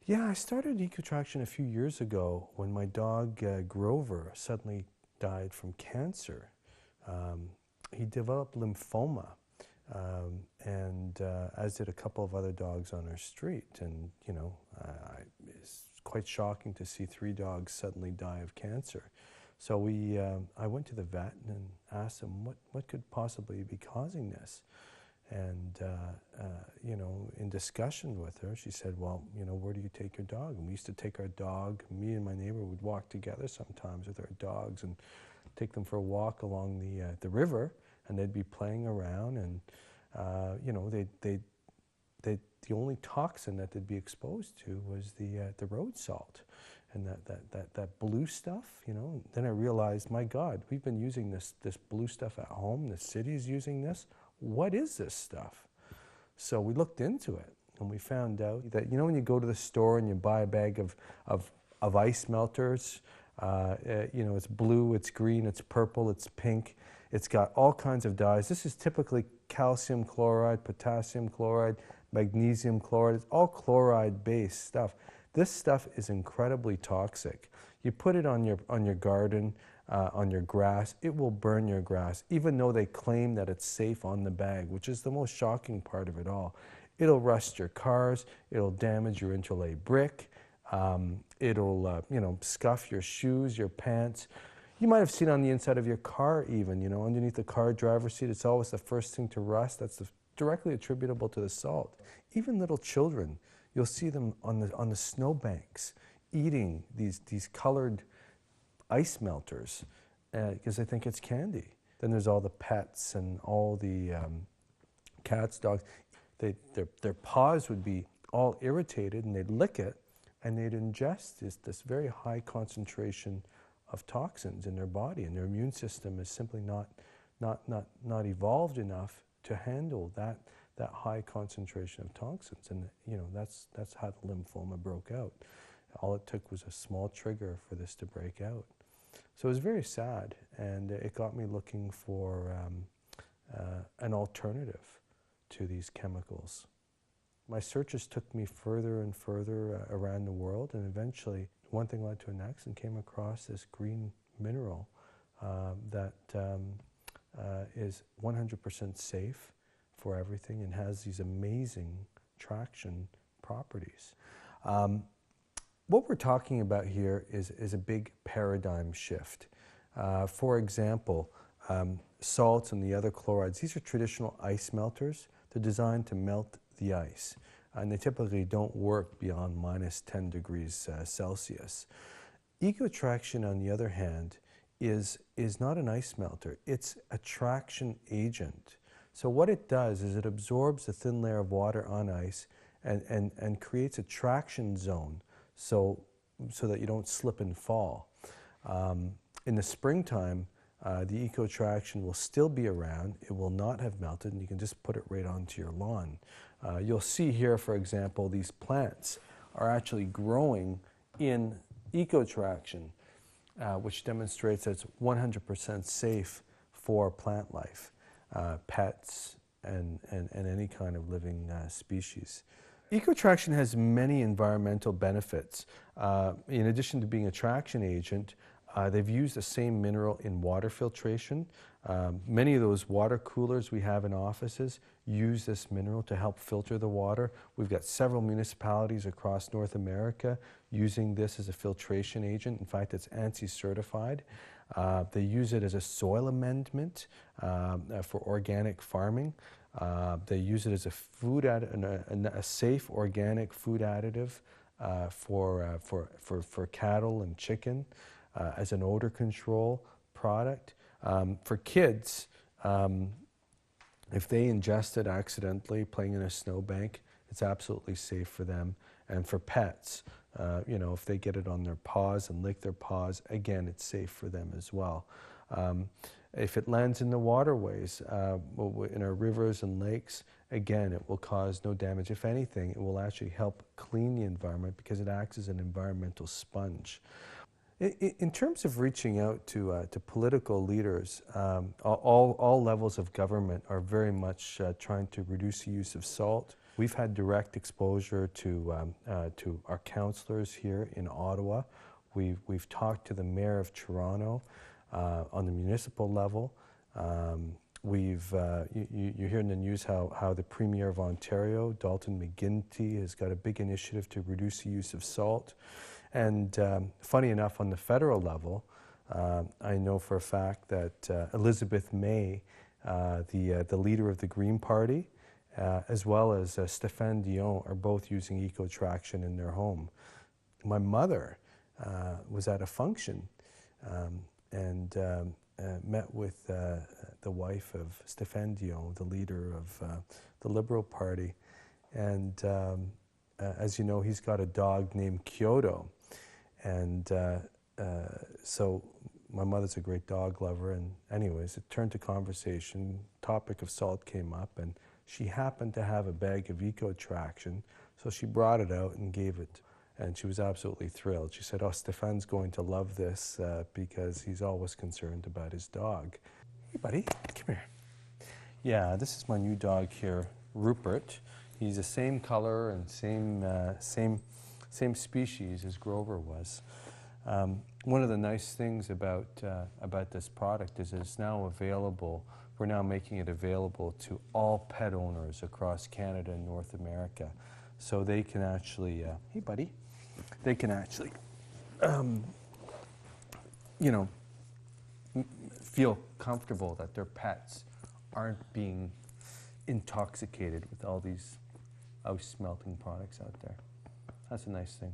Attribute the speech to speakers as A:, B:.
A: Yeah, I started EcoTraction a few years ago when my dog Grover suddenly died from cancer. Um, he developed lymphoma, and as did a couple of other dogs on our street. And it's quite shocking to see three dogs suddenly die of cancer. So I went to the vet and asked him what could possibly be causing this. And, in discussion with her, she said, well, where do you take your dog? And we used to take our dog, me and my neighbor would walk together sometimes with our dogs and take them for a walk along the river, and they'd be playing around, and, the only toxin that they'd be exposed to was the road salt and that blue stuff, Then I realized, my God, we've been using this blue stuff at home. The city's using this. What is this stuff? So we looked into it, and we found out that, when you go to the store and you buy a bag of ice melters, it's blue, it's green, it's purple, it's pink. It's got all kinds of dyes. This is typically calcium chloride, potassium chloride, magnesium chloride. It's all chloride-based stuff. This stuff is incredibly toxic. You put it on your garden, on your grass, it will burn your grass, even though they claim that it's safe on the bag, which is the most shocking part of it all. It'll rust your cars, it'll damage your interlay brick, it'll scuff your shoes, your pants. You might have seen on the inside of your car even, underneath the car driver's seat, it's always the first thing to rust. That's directly attributable to the salt. Even little children, you'll see them on the snowbanks eating these colored ice melters because they think it's candy. Then there's all the pets and all the cats, dogs. Their paws would be all irritated, and they'd lick it, and they'd ingest this very high concentration of toxins in their body, and their immune system is simply not evolved enough to handle that high concentration of toxins. And that's how the lymphoma broke out. All it took was a small trigger for this to break out. So it was very sad, and it got me looking for an alternative to these chemicals. My searches took me further and further around the world, and eventually one thing led to the next, and came across this green mineral that is 100% safe for everything and has these amazing traction properties. What we're talking about here is a big paradigm shift. For example, salts and the other chlorides, these are traditional ice melters. They're designed to melt the ice, and they typically don't work beyond -10 degrees Celsius. EcoTraction, on the other hand, is not an ice melter. It's a traction agent. So what it does is it absorbs a thin layer of water on ice and creates a traction zone so that you don't slip and fall. In the springtime, the EcoTraction will still be around. It will not have melted, and you can just put it right onto your lawn. You'll see here, for example, these plants are actually growing in EcoTraction, which demonstrates that it's 100% safe for plant life, pets, and any kind of living species. EcoTraction has many environmental benefits. In addition to being a traction agent, they've used the same mineral in water filtration. Many of those water coolers we have in offices use this mineral to help filter the water. We've got several municipalities across North America using this as a filtration agent. In fact, it's ANSI certified. They use it as a soil amendment for organic farming. They use it as a safe organic food additive for cattle and chicken, as an odor control product. For kids, if they ingest it accidentally playing in a snowbank, it's absolutely safe for them. And for pets, if they get it on their paws and lick their paws, again, it's safe for them as well. If it lands in the waterways, in our rivers and lakes, again, it will cause no damage. If anything, it will actually help clean the environment because it acts as an environmental sponge. In terms of reaching out to political leaders, all levels of government are very much trying to reduce the use of salt, We've had direct exposure to our councillors here in Ottawa. We've talked to the Mayor of Toronto on the municipal level. You hear in the news how the Premier of Ontario, Dalton McGuinty, has got a big initiative to reduce the use of salt. And funny enough, on the federal level, I know for a fact that Elizabeth May, the leader of the Green Party, as well as Stéphane Dion, are both using EcoTraction in their home. My mother was at a function and met with the wife of Stéphane Dion, the leader of the Liberal Party. And as you know, he's got a dog named Kyoto. And so my mother's a great dog lover. And anyways, it turned to conversation. Topic of salt came up, and she happened to have a bag of EcoTraction. So she brought it out and gave it. And she was absolutely thrilled. She said, "Oh, Stéphane's going to love this because he's always concerned about his dog." Hey, buddy, come here. Yeah, this is my new dog here, Rupert. He's the same color and same species as Grover was. One of the nice things about this product is it's now available. We're now making it available to all pet owners across Canada and North America. So they can actually, hey buddy, they can actually, feel comfortable that their pets aren't being intoxicated with all these ice melting products out there. That's a nice thing.